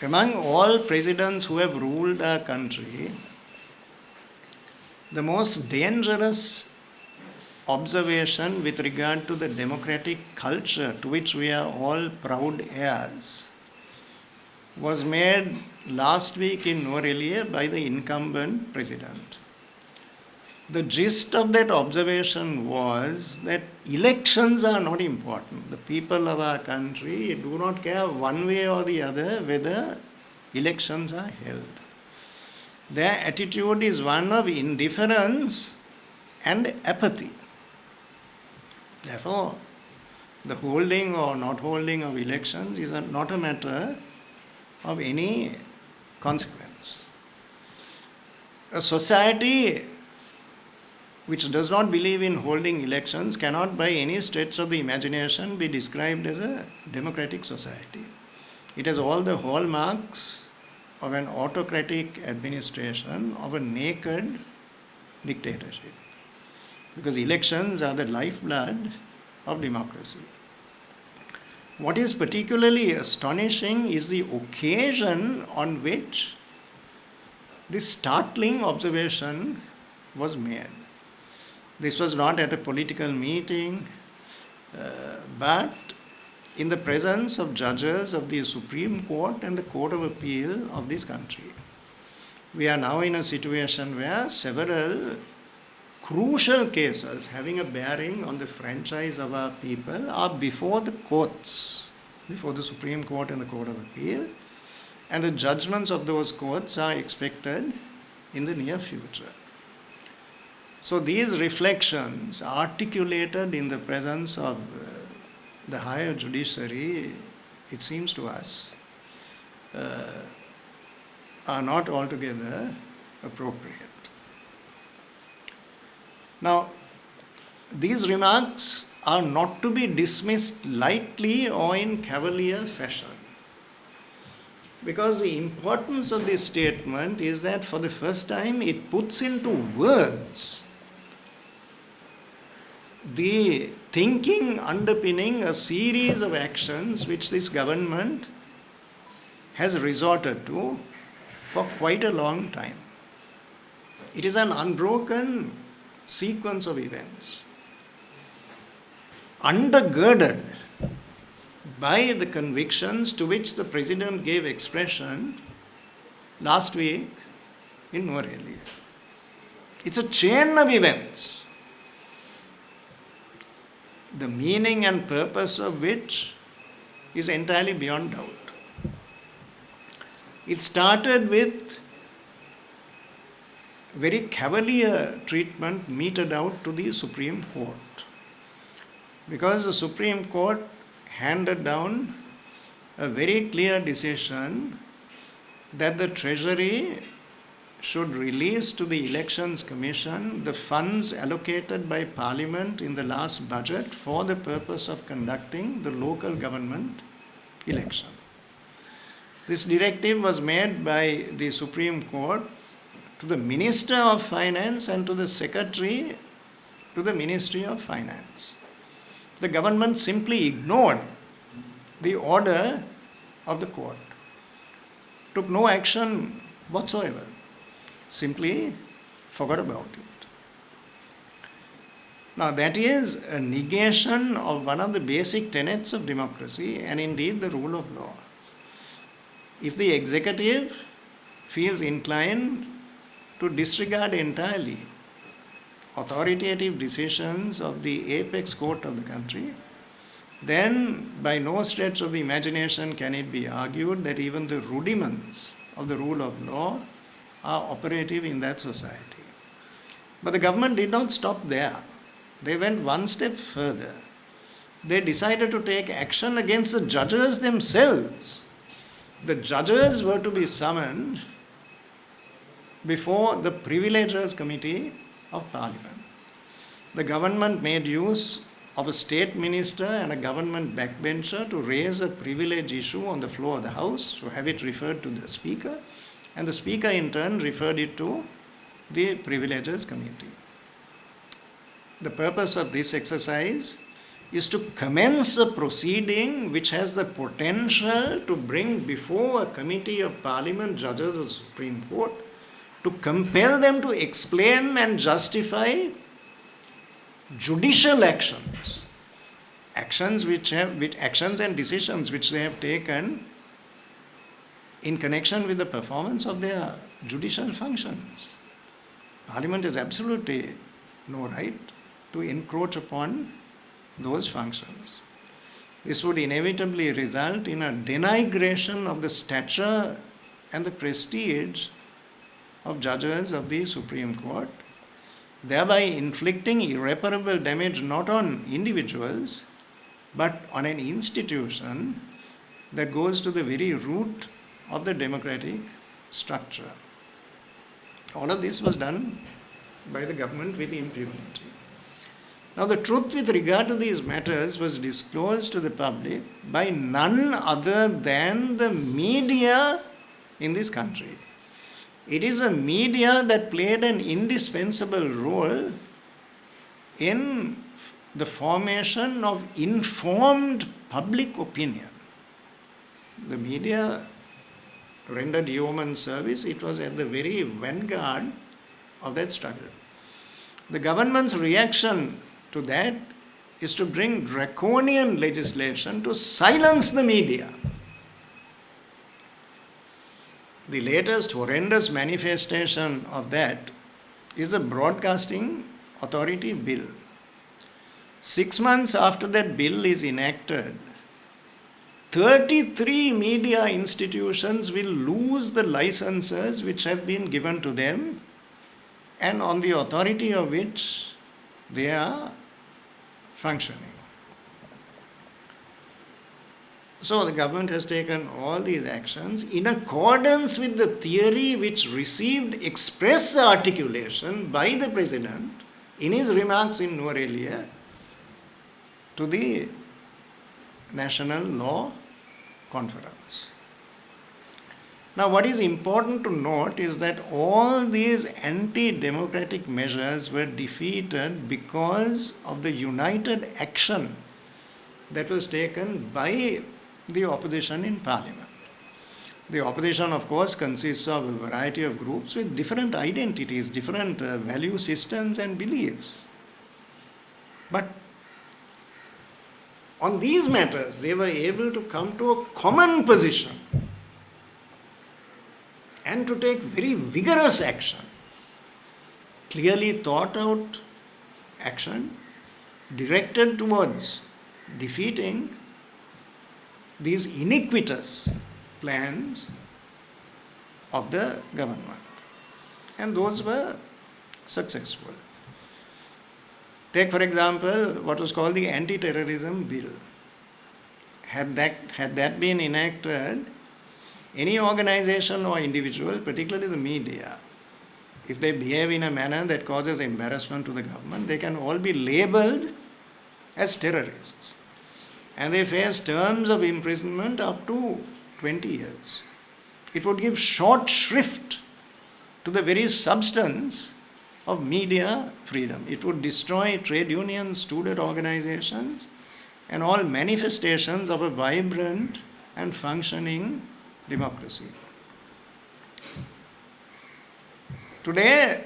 Among all presidents who have ruled our country, the most dangerous observation with regard to the democratic culture to which we are all proud heirs was made last week in Norelia by the incumbent president. The gist of that observation was that elections are not important. The people of our country do not care one way or the other whether elections are held. Their attitude is one of indifference and apathy. Therefore, the holding or not holding of elections is not a matter of any consequence. A society which does not believe in holding elections cannot by any stretch of the imagination be described as a democratic society. It has all the hallmarks of an autocratic administration, of a naked dictatorship. Because elections are the lifeblood of democracy. What is particularly astonishing is the occasion on which this startling observation was made. This was not at a political meeting, but in the presence of judges of the Supreme Court and the Court of Appeal of this country. We are now in a situation where several crucial cases having a bearing on the franchise of our people are before the courts, before the Supreme Court and the Court of Appeal, and the judgments of those courts are expected in the near future. So these reflections articulated in the presence of the higher judiciary, it seems to us, are not altogether appropriate. Now, these remarks are not to be dismissed lightly or in cavalier fashion. Because the importance of this statement is that for the first time it puts into words the thinking underpinning a series of actions which this government has resorted to for quite a long time. It is an unbroken sequence of events, undergirded by the convictions to which the President gave expression last week in Norelia. It's a chain of events, the meaning and purpose of which is entirely beyond doubt. It started with very cavalier treatment meted out to the Supreme Court, because the Supreme Court handed down a very clear decision that the Treasury should release to the Elections Commission the funds allocated by Parliament in the last budget for the purpose of conducting the local government election. This directive was made by the Supreme Court to the Minister of Finance and to the Secretary to the Ministry of Finance. The government simply ignored the order of the court, took no action whatsoever, simply forgot about it. Now that is a negation of one of the basic tenets of democracy and indeed the rule of law. If the executive feels inclined to disregard entirely authoritative decisions of the apex court of the country, then by no stretch of the imagination can it be argued that even the rudiments of the rule of law are operative in that society. But the government did not stop there. They went one step further. They decided to take action against the judges themselves. The judges were to be summoned before the Privileges Committee of Parliament. The government made use of a state minister and a government backbencher to raise a privilege issue on the floor of the House, to have it referred to the Speaker, and the Speaker in turn referred it to the Privileges Committee. The purpose of this exercise is to commence a proceeding which has the potential to bring before a committee of Parliament judges of the Supreme Court to compel them to explain and justify judicial actions, actions and decisions which they have taken in connection with the performance of their judicial functions. Parliament has absolutely no right to encroach upon those functions. This would inevitably result in a denigration of the stature and the prestige of judges of the Supreme Court, thereby inflicting irreparable damage not on individuals but on an institution that goes to the very root of the democratic structure. All of this was done by the government with impunity. Now, the truth with regard to these matters was disclosed to the public by none other than the media in this country. It is a media that played an indispensable role in the formation of informed public opinion. The media rendered yeoman service. It was at the very vanguard of that struggle. The government's reaction to that is to bring draconian legislation to silence the media. The latest horrendous manifestation of that is the Broadcasting Authority Bill. 6 months after that bill is enacted, 33 media institutions will lose the licenses which have been given to them and on the authority of which they are functioning. So the government has taken all these actions in accordance with the theory which received express articulation by the President in his remarks in New Delhi to the National Law Conference. Now, what is important to note is that all these anti-democratic measures were defeated because of the united action that was taken by the opposition in Parliament. The opposition, of course, consists of a variety of groups with different identities, different value systems and beliefs. But on these matters, they were able to come to a common position and to take very vigorous action, clearly thought out action directed towards defeating these iniquitous plans of the government. And those were successful. Take, for example, what was called the Anti-Terrorism Bill. Had that been enacted, any organization or individual, particularly the media, if they behave in a manner that causes embarrassment to the government, they can all be labeled as terrorists. And they face terms of imprisonment up to 20 years. It would give short shrift to the very substance of media freedom. It would destroy trade unions, student organizations, and all manifestations of a vibrant and functioning democracy. Today,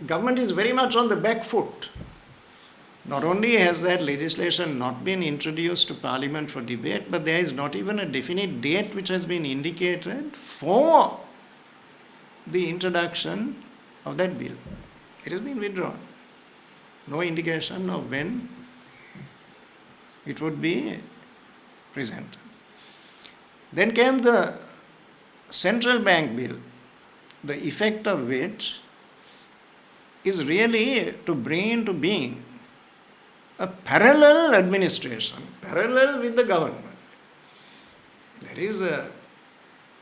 government is very much on the back foot. Not only has that legislation not been introduced to Parliament for debate, but there is not even a definite date which has been indicated for the introduction of that bill. It has been withdrawn. No indication of when it would be presented. Then came the central bank bill, the effect of which is really to bring into being a parallel administration, parallel with the government. That is, a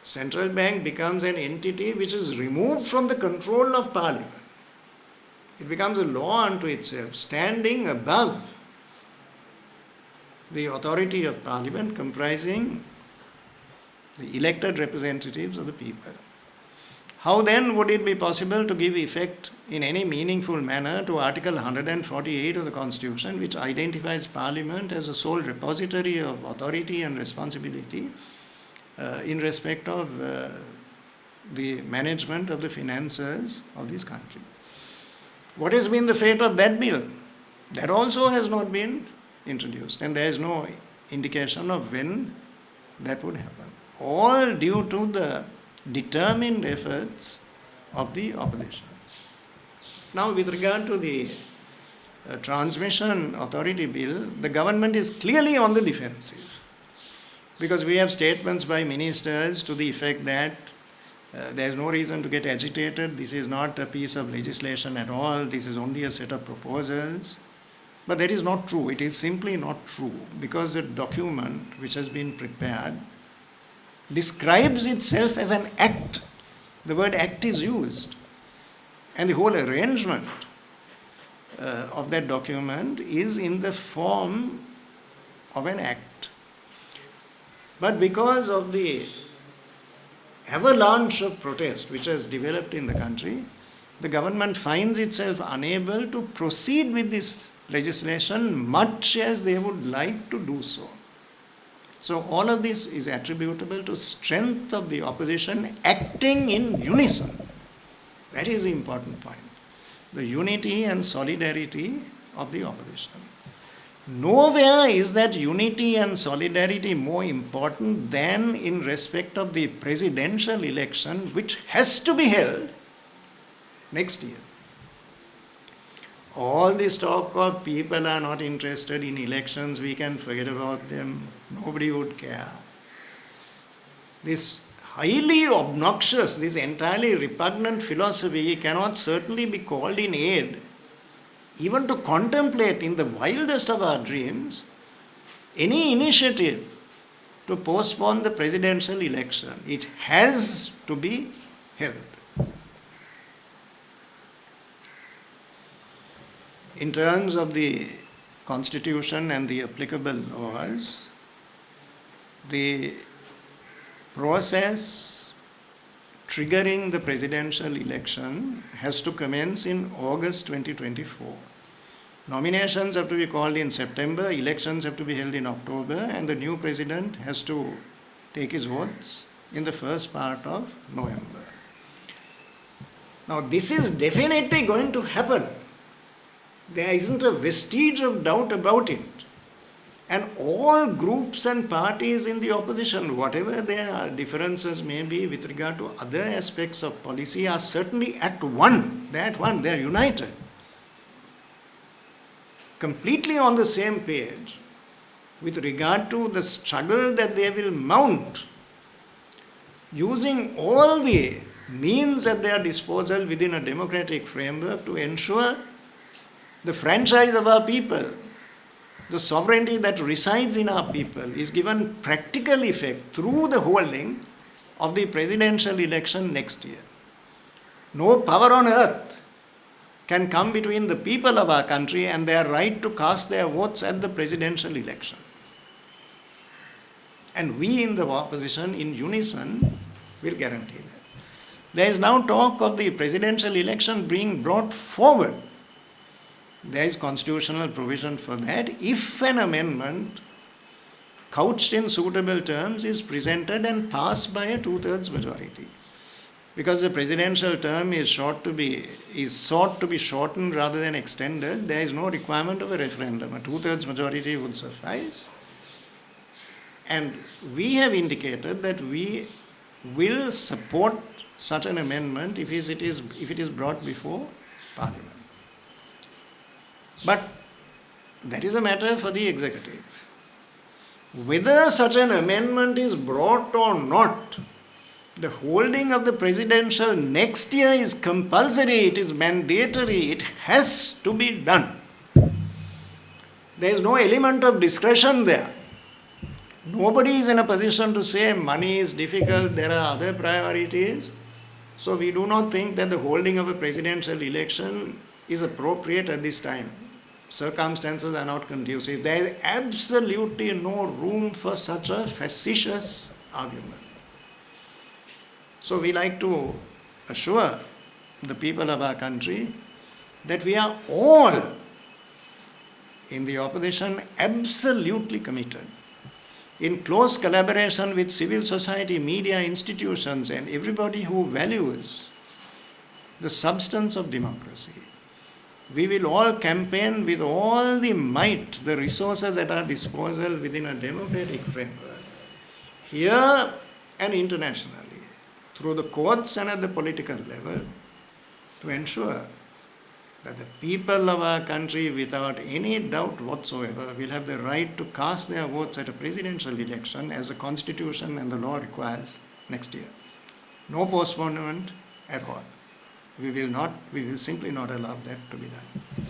central bank becomes an entity which is removed from the control of Parliament. It becomes a law unto itself, standing above the authority of Parliament, comprising the elected representatives of the people. How then would it be possible to give effect in any meaningful manner to Article 148 of the Constitution, which identifies Parliament as the sole repository of authority and responsibility in respect of the management of the finances of this country? What has been the fate of that bill? That also has not been introduced, and there is no indication of when that would happen. All due to the determined efforts of the opposition. Now, with regard to the Transmission Authority Bill, the government is clearly on the defensive, because we have statements by ministers to the effect that there is no reason to get agitated, this is not a piece of legislation at all, this is only a set of proposals. But that is not true. It is simply not true, because the document which has been prepared describes itself as an act. The word act is used. And the whole arrangement of that document is in the form of an act. But because of the avalanche of protest which has developed in the country, the government finds itself unable to proceed with this legislation much as they would like to do so. So all of this is attributable to strength of the opposition acting in unison. That is the important point. The unity and solidarity of the opposition. Nowhere is that unity and solidarity more important than in respect of the presidential election, which has to be held next year. All this talk of people are not interested in elections, we can forget about them, nobody would care. This highly obnoxious, this entirely repugnant philosophy cannot certainly be called in aid, even to contemplate in the wildest of our dreams any initiative to postpone the presidential election. It has to be held. In terms of the Constitution and the applicable laws, the process triggering the presidential election has to commence in August 2024. Nominations have to be called in September, elections have to be held in October, and the new president has to take his oaths in the first part of November. Now, this is definitely going to happen. There isn't a vestige of doubt about it. And all groups and parties in the opposition, whatever their differences may be with regard to other aspects of policy, are certainly at one. They're at one. They're united. Completely on the same page with regard to the struggle that they will mount, using all the means at their disposal within a democratic framework to ensure the franchise of our people, the sovereignty that resides in our people, is given practical effect through the holding of the presidential election next year. No power on earth can come between the people of our country and their right to cast their votes at the presidential election. And we in the opposition, in unison, will guarantee that. There is now talk of the presidential election being brought forward. There is constitutional provision for that if an amendment couched in suitable terms is presented and passed by a two-thirds majority. Because the presidential term is sought to be shortened rather than extended, there is no requirement of a referendum. A two-thirds majority would suffice. And we have indicated that we will support such an amendment if it is brought before Parliament. But that is a matter for the executive. Whether such an amendment is brought or not, the holding of the presidential next year is compulsory, it is mandatory, it has to be done. There is no element of discretion there. Nobody is in a position to say money is difficult, there are other priorities. So we do not think that the holding of a presidential election is appropriate at this time. Circumstances are not conducive. There is absolutely no room for such a facetious argument. So we like to assure the people of our country that we are all in the opposition absolutely committed, in close collaboration with civil society, media, institutions, and everybody who values the substance of democracy. We will all campaign with all the might, the resources at our disposal within a democratic framework, here and internationally, through the courts and at the political level, to ensure that the people of our country, without any doubt whatsoever, will have the right to cast their votes at a presidential election as the Constitution and the law requires next year. No postponement at all. We will simply not allow that to be done.